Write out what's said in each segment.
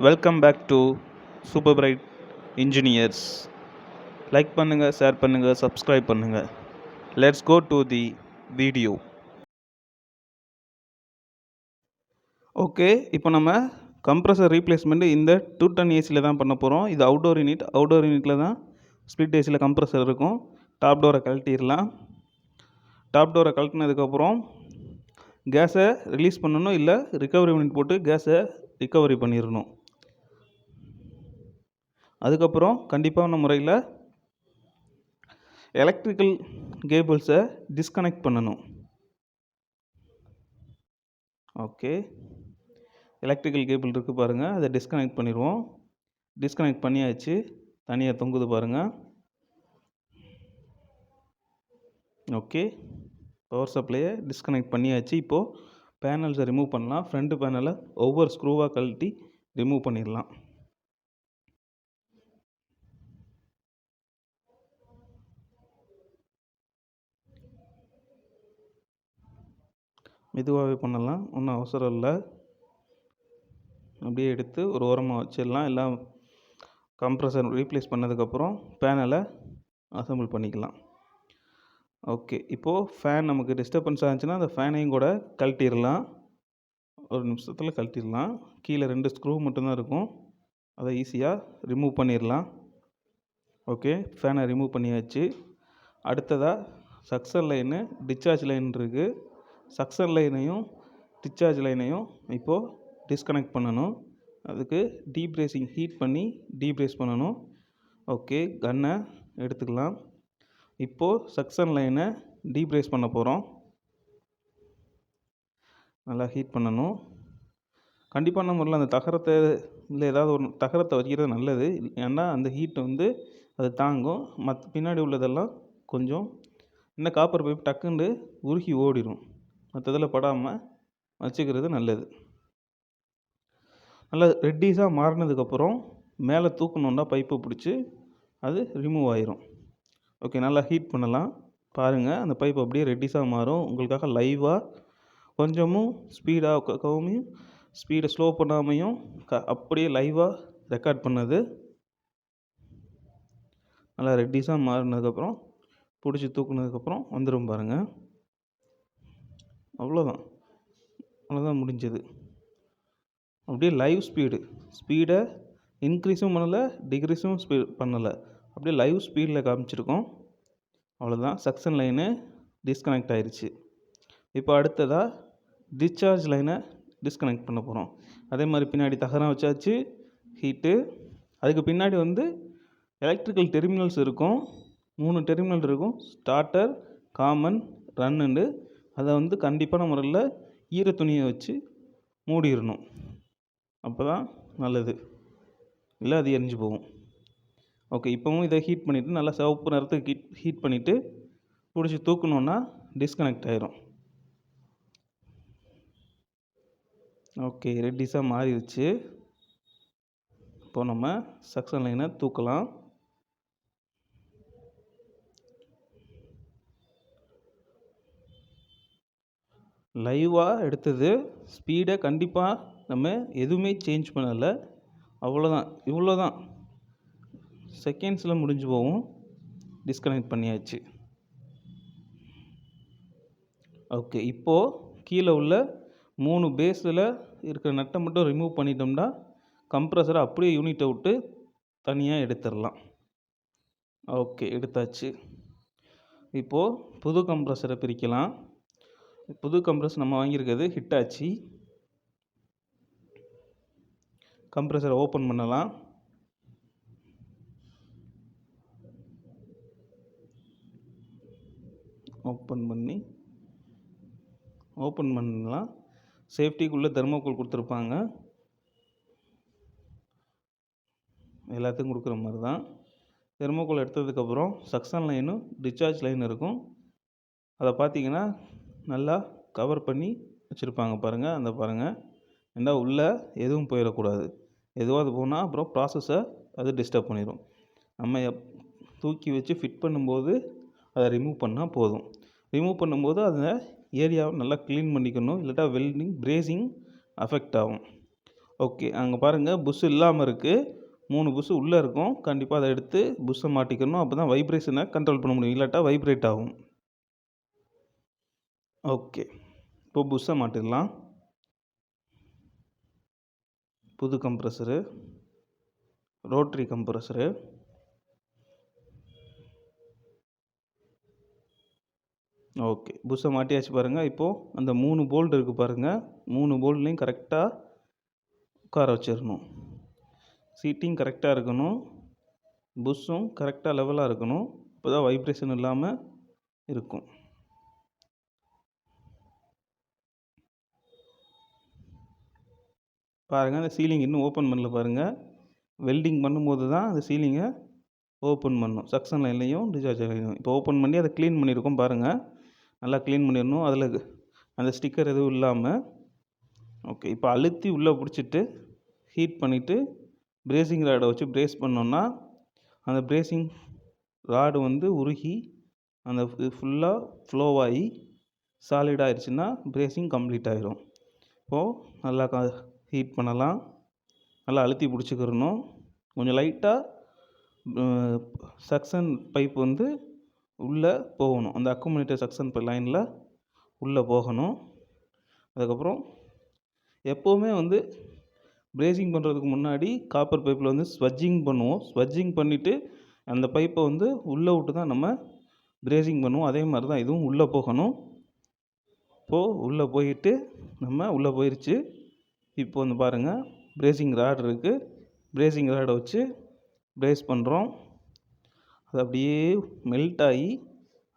Welcome back to Super Bright Engineers. Like பண்ணுங்கள், share பண்ணுங்கள், subscribe பண்ணுங்கள். Let's go to the video. Okay, இப்போ நம்ம கம்ப்ரஸர் ரீப்ளேஸ்மெண்ட்டு இந்த 210 ஏசியில் தான் பண்ண போகிறோம். இது அவுட்டோர் யூனிட்டில் தான் ஸ்ப்ளிட் ஏசியில் கம்ப்ரஸர் இருக்கும். டாப் டோரை கழட்டிடலாம். டாப் டோரை கழட்டினதுக்கப்புறம் கேஸை ரிலீஸ் பண்ணணும், இல்லை ரிகவரி யூனிட் போட்டு கேஸை ரிகவரி பண்ணிடணும். அதுக்கப்புறம் கண்டிப்பான முறையில் எலக்ட்ரிக்கல் கேபிள்ஸை டிஸ்கனெக்ட் பண்ணணும். ஓகே, எலக்ட்ரிக்கல் கேபிள் இருக்குது பாருங்கள், அதை டிஸ்கனெக்ட் பண்ணிடுவோம். டிஸ்கனெக்ட் பண்ணியாச்சு, தனியாக தொங்குது பாருங்கள். ஓகே, பவர் சப்ளையை டிஸ்கனெக்ட் பண்ணியாச்சு. இப்போது பேனல்ஸை ரிமூவ் பண்ணலாம். ஃப்ரண்ட் பேனலை ஒவ்வொரு ஸ்க்ரூவாக கழட்டி ரிமூவ் பண்ணிடலாம். மெதுவாகவே பண்ணலாம், ஒன்றும் அவசரம் இல்லை. அப்படியே எடுத்து ஒரு ஓரமாக வச்சிடலாம். எல்லாம் கம்ப்ரஸர் ரீப்ளேஸ் பண்ணதுக்கப்புறம் பேனலை அசம்பிள் பண்ணிக்கலாம். ஓகே, இப்போது ஃபேன் நமக்கு டிஸ்டர்பன்ஸ் ஆச்சுன்னா அந்த ஃபேனையும் கூட கழட்டிடலாம். ஒரு நிமிஷத்தில் கழட்டிடலாம். கீழே 2 ஸ்க்ரூ மட்டும்தான் இருக்கும், அதை ஈஸியாக ரிமூவ் பண்ணிடலாம். ஓகே, ஃபேனை ரிமூவ் பண்ணியாச்சு. அடுத்ததாக சக்சன் லைனு, டிஸ்சார்ஜ் லைன் இருக்குது. சக்சன் லைனையும் டிஸ்சார்ஜ் லைனையும் இப்போது டிஸ்கனெக்ட் பண்ணணும். அதுக்கு டீப்ரேசிங் ஹீட் பண்ணி டீப்ரேஸ் பண்ணணும். ஓகே, கன்னை எடுத்துக்கலாம். இப்போது சக்சன் லைனை டீப்ரேஸ் பண்ண போகிறோம். நல்லா ஹீட் பண்ணணும். கண்டிப்பான முறையில் அந்த தகரத்தை இல்லை ஏதாவது ஒரு தகரத்தை வைக்கிறது நல்லது. ஏன்னா அந்த ஹீட் அது தாங்கும். பின்னாடி உள்ளதெல்லாம் கொஞ்சம் இன்னும் காப்பர் பைப் டக்குன்னு உருகி ஓடிடும். மற்றதில் படாமல் வச்சுக்கிறது நல்லது. நல்லா ரெட்டிஸாக மாறினதுக்கப்புறம் மேலே தூக்கணுன்னா பைப்பை பிடிச்சி அது ரிமூவ் ஆயிரும். ஓகே, நல்லா ஹீட் பண்ணலாம். பாருங்கள், அந்த பைப் அப்படியே ரெட்டிஸாக மாறும். உங்களுக்காக லைவாக கொஞ்சமும் ஸ்பீடாகவும் ஸ்பீடை ஸ்லோ பண்ணாமையும் அப்படியே லைவாக ரெக்கார்ட் பண்ணது. நல்லா ரெட்டிஸாக மாறினதுக்கப்புறம் பிடிச்சி தூக்குனதுக்கப்புறம் வந்துடும் பாருங்கள். அவ்வளோதான் முடிஞ்சது. அப்படியே லைவ் ஸ்பீடை இன்க்ரீஸும் பண்ணலை, டிக்ரீஸும் பண்ணலை. அப்படியே லைவ் ஸ்பீடில் காமிச்சிருக்கோம். அவ்வளோதான், சக்சன் லைனு டிஸ்கனெக்ட் ஆயிடுச்சு. இப்போ அடுத்ததாக டிஸ்சார்ஜ் லைனை டிஸ்கனெக்ட் பண்ண போகிறோம். அதே மாதிரி பின்னாடி தகரம் வச்சாச்சு, ஹீட்டு. அதுக்கு பின்னாடி எலக்ட்ரிக்கல் டெர்மினல்ஸ் இருக்கும். 3 டெர்மினல் இருக்கும், ஸ்டார்டர், காமன், ரன்னுண்டு. அதை கண்டிப்பான முறையில் ஈர துணியை வச்சு மூடிடணும். அப்போ தான் நல்லது, இல்லை அது எரிஞ்சு போகும். ஓகே, இப்போவும் இதை ஹீட் பண்ணிவிட்டு நல்லா சிவப்பு நேரத்துக்கு ஹீட் பண்ணிவிட்டு பிடிச்சி தூக்கணுன்னா டிஸ்கனெக்ட் ஆயிரும். ஓகே, ரெட்டிஸாக மாறிடுச்சு. இப்போ நம்ம சக்சன் லைனை தூக்கலாம். லைவாக எடுத்தது. ஸ்பீடை கண்டிப்பாக நம்ம எதுவுமே சேஞ்ச் பண்ணலை. இவ்வளோதான் செகண்ட்ஸில் முடிஞ்சு போகும். டிஸ்கனெக்ட் பண்ணியாச்சு. ஓகே, இப்போது கீழே உள்ள 3 பேஸில் இருக்கிற நட்டை மட்டும் ரிமூவ் பண்ணிட்டோம்னா கம்ப்ரஸரை அப்படியே யூனிட்டை விட்டு தனியாக எடுத்துடலாம். ஓகே, எடுத்தாச்சு. இப்போது புது கம்ப்ரஸரை பிரிக்கலாம். புது கம்ப்ரஸர் நம்ம வாங்கியிருக்கிறது ஹிட்டாச்சி. கம்ப்ரஸரை ஓப்பன் பண்ணலாம். ஓப்பன் பண்ணலாம். சேஃப்டிக்குள்ளே தெர்மோகோல் கொடுத்துருப்பாங்க, எல்லாத்துக்கும் கொடுக்குற மாதிரி தான். தெர்மோகோல் எடுத்ததுக்கப்புறம் சக்சன் லைனும் டிஸ்சார்ஜ் லைன் இருக்கும். அதை பார்த்தீங்கன்னா நல்லா கவர் பண்ணி வச்சுருப்பாங்க பாருங்கள். பாருங்கள், ஏன்னா உள்ளே எதுவும் போயிடக்கூடாது. எதுவாக போனால் அப்புறம் ப்ராசஸை அது டிஸ்டர்ப் பண்ணிடும். நம்ம தூக்கி வச்சு ஃபிட் பண்ணும்போது அதை ரிமூவ் பண்ணால் போதும். ரிமூவ் பண்ணும்போது அந்த ஏரியாவை நல்லா க்ளீன் பண்ணிக்கணும், இல்லாட்டா வெல்டிங் பிரேசிங் அஃபெக்ட் ஆகும். ஓகே. அங்கே பாருங்கள் புஷ் இல்லாமல் இருக்குது. 3 புஷ் உள்ளே இருக்கும். கண்டிப்பாக அதை எடுத்து புஷ்ஷை மாட்டிக்கணும். அப்போ தான் வைப்ரேஷனை கண்ட்ரோல் பண்ண முடியும். இல்லாட்டா வைப்ரேட் ஆகும். ஓகே. இப்போ புஷ்ஷை மாட்டிடலாம். புது கம்ப்ரஸரு, ரோட்டரி கம்ப்ரஸரு. ஓகே. புஷ்ஷை மாட்டியாச்சு பாருங்கள். இப்போது அந்த 3 போல்ட் இருக்குது பாருங்கள். 3 போல்ட்லேயும் கரெக்டாக உட்கார வச்சிடணும். சீட்டிங் கரெக்டாக இருக்கணும். புஷ்ஷும் கரெக்டாக லெவலாக இருக்கணும். இப்போ தான் வைப்ரேஷன் இல்லாமல் இருக்கும். பாருங்கள், அந்த சீலிங் இன்னும் ஓப்பன் பண்ணல பாருங்கள். வெல்டிங் பண்ணும்போது தான் அந்த சீலிங்கை ஓப்பன் பண்ணணும். சக்ஷன் லைன்லையும் டிஸ்சார்ஜ் லைன்லையும். இப்போ ஓப்பன் பண்ணி அதை க்ளீன் பண்ணியிருக்கோம் பாருங்கள். நல்லா க்ளீன் பண்ணிடணும். அதில் அந்த ஸ்டிக்கர் எதுவும் இல்லாமல். ஓகே. இப்போ அழுத்தி உள்ளே பிடிச்சிட்டு ஹீட் பண்ணிவிட்டு பிரேசிங் ராடை வச்சு பிரேஸ் பண்ணோன்னா அந்த பிரேசிங் ராடு வந்து உருகி அந்த ஃபுல்லாக ஃப்ளோவாகி சாலிட் ஆயிடுச்சுன்னா பிரேசிங் கம்ப்ளீட் ஆகிரும். இப்போது நல்லா ஹீட் பண்ணலாம். நல்லா அழுத்தி பிடிச்சிக்கிறணும். கொஞ்சம் லைட்டாக சக்ஷன் பைப் வந்து உள்ளே போகணும். அந்த அக்குமுலேட்டர் சக்ஷன் லைனில் உள்ளே போகணும். அதுக்கப்புறம் எப்போவுமே வந்து பிரேசிங் பண்ணுறதுக்கு முன்னாடி காப்பர் பைப்பில் வந்து ஸ்வட்ஜிங் பண்ணுவோம். ஸ்வட்ஜிங் பண்ணிவிட்டு அந்த பைப்பை வந்து உள்ளே விட்டு தான் நம்ம பிரேசிங் பண்ணுவோம். அதே மாதிரி தான் இதுவும் உள்ளே போகணும். இப்போது உள்ளே போயிட்டு நம்ம உள்ளே போயிடுச்சு. இப்போ வந்து பாருங்கள், பிரேசிங் ராட் இருக்குது. பிரேசிங் ராடை வச்சு பிரேஸ் பண்ணுறோம். அது அப்படியே மெல்ட் ஆகி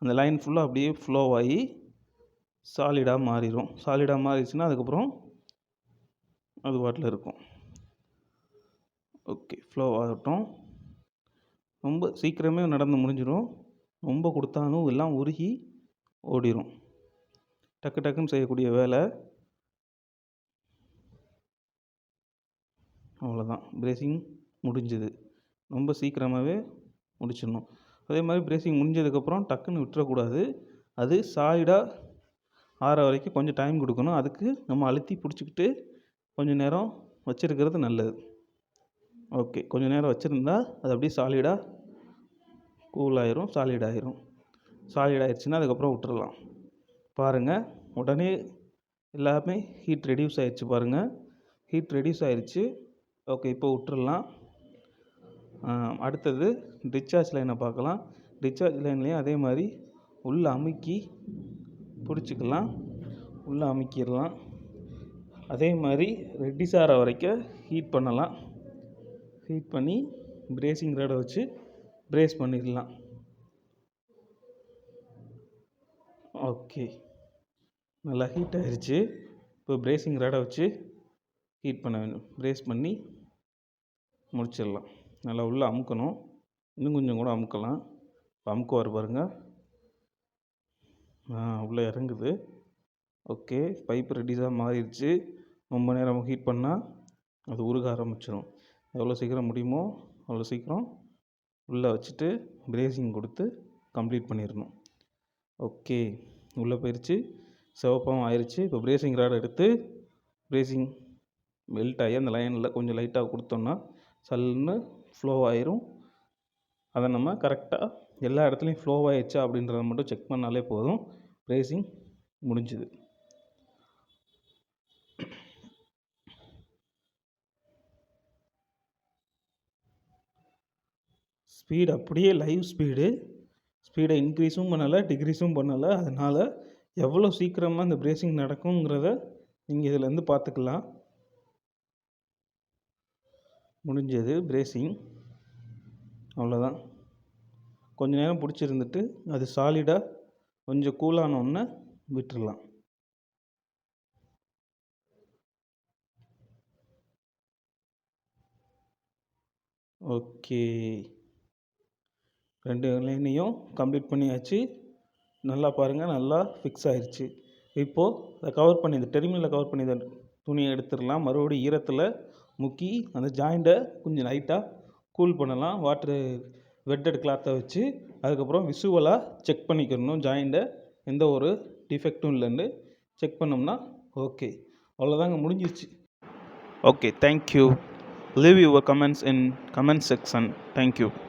அந்த லைன் ஃபுல்லாக அப்படியே ஃப்ளோ ஆகி சாலிடாக மாறிடும். சாலிடாக மாறிடுச்சுன்னா அதுக்கப்புறம் அது பாட்டில் இருக்கும். ஓகே. ஃப்ளோ ஆகட்டும். ரொம்ப சீக்கிரமே நடந்து முடிஞ்சிடும். ரொம்ப கொடுத்தாலும் எல்லாம் உருகி ஓடிடும். டக்கு டக்குன்னு செய்யக்கூடிய வேலை. அவ்வளோதான், பிரேசிங் முடிஞ்சுது. ரொம்ப சீக்கிரமாகவே முடிச்சிடணும். அதே மாதிரி பிரேசிங் முடிஞ்சதுக்கப்புறம் டக்குன்னு விட்டுறக்கூடாது. அது சாலிடாக ஆற வரைக்கும் கொஞ்சம் டைம் கொடுக்கணும். அதுக்கு நம்ம அழுத்தி பிடிச்சிக்கிட்டு கொஞ்சம் நேரம் வச்சுருக்கிறது நல்லது. ஓகே. கொஞ்சம் நேரம் வச்சுருந்தா அது அப்படியே சாலிடாக கூல் ஆயிரும், சாலிட் ஆயிரும். சாலிட் ஆயிடுச்சுன்னா அதுக்கப்புறம் விட்டுறலாம். பாருங்கள், உடனே எல்லாமே ஹீட் ரெடியூஸ் ஆயிடுச்சு பாருங்கள். ஹீட் ரெடியூஸ் ஆயிடுச்சு. ஓகே. இப்போ விட்டுறலாம். அடுத்தது டிஸ்சார்ஜ் லைனை பார்க்கலாம். டிஸ்சார்ஜ் லைன்லேயும் அதே மாதிரி உள்ளே அமுக்கி பிடிச்சிக்கலாம். உள்ளே அமுக்கிடலாம். அதே மாதிரி ரெட்டிஸ் ஆகிற வரைக்கும் ஹீட் பண்ணலாம். ஹீட் பண்ணி பிரேசிங் ராடை வச்சு பிரேஸ் பண்ணிடலாம். ஓகே. நல்லா ஹீட் ஆகிடுச்சு. இப்போ பிரேசிங் ராடை வச்சு ஹீட் பண்ண வேண்டும். பிரேஸ் பண்ணி முடிச்சிடலாம். நல்லா உள்ளே அமுக்கணும். இன்னும் கொஞ்சம் கூட அமுக்கலாம். இப்போ அமுக்குவார் பாருங்கள். உள்ளே இறங்குது. ஓகே. பைப் ரெடிஸாக மாறிடுச்சு. ரொம்ப நேரம் ஹீட் பண்ணால் அது உருக ஆரம்பிச்சிடும். எவ்வளோ சீக்கிரம் முடியுமோ அவ்வளோ சீக்கிரம் உள்ளே வச்சுட்டு பிரேசிங் கொடுத்து கம்ப்ளீட் பண்ணிடணும். ஓகே. உள்ளே போயிடுச்சு. சிவப்பாகவும் ஆயிடுச்சு. இப்போ பிரேசிங் ராட் எடுத்து பிரேசிங் மெல்ட் ஆகி அந்த லைனில் கொஞ்சம் லைட்டாக கொடுத்தோன்னா சல்லுன்னு ஃப்ளோ ஆயிரும். அதை நம்ம கரெக்டாக எல்லா இடத்துலையும் ஃப்ளோ ஆயிடுச்சா அப்படின்றத மட்டும் செக் பண்ணாலே போதும். பிரேசிங் முடிஞ்சுது. ஸ்பீடு அப்படியே லைவ் ஸ்பீடை இன்க்ரீஸும் பண்ணலை, டிக்ரீஸும் பண்ணலை. அதனால் எவ்வளோ சீக்கிரமாக இந்த பிரேசிங் நடக்குங்கிறத நீங்கள் இதிலேருந்து பார்த்துக்கலாம். முடிஞ்சது பிரேசிங். அவ்வளோதான். கொஞ்ச நேரம் பிடிச்சிருந்துட்டு அது சாலிடாக கொஞ்சம் கூலானோடனே விட்டுறலாம். ஓகே. 2 லைனையும் கம்ப்ளீட் பண்ணியாச்சு. நல்லா பாருங்கள், நல்லா ஃபிக்ஸ் ஆயிடுச்சு. இப்போது அதை கவர் பண்ணி இந்த டெர்மினலை கவர் பண்ணி இந்த துணியை எடுத்துடலாம். மறுபடியும் ஈரத்தில் முக்கி அந்த ஜாயிண்ட்டை கொஞ்சம் லைட்டாக கூல் பண்ணலாம். வெட்டட் கிளாத்தை வச்சு. அதுக்கப்புறம் விசுவலாக செக் பண்ணிக்கணும் ஜாயிண்ட்டை. எந்த ஒரு டிஃபெக்ட்டும் இல்லைன்னு செக் பண்ணோம்னா ஓகே. அவ்வளோதாங்க, முடிஞ்சிருச்சு. Okay, thank you. Leave your comments in comment section. Thank you.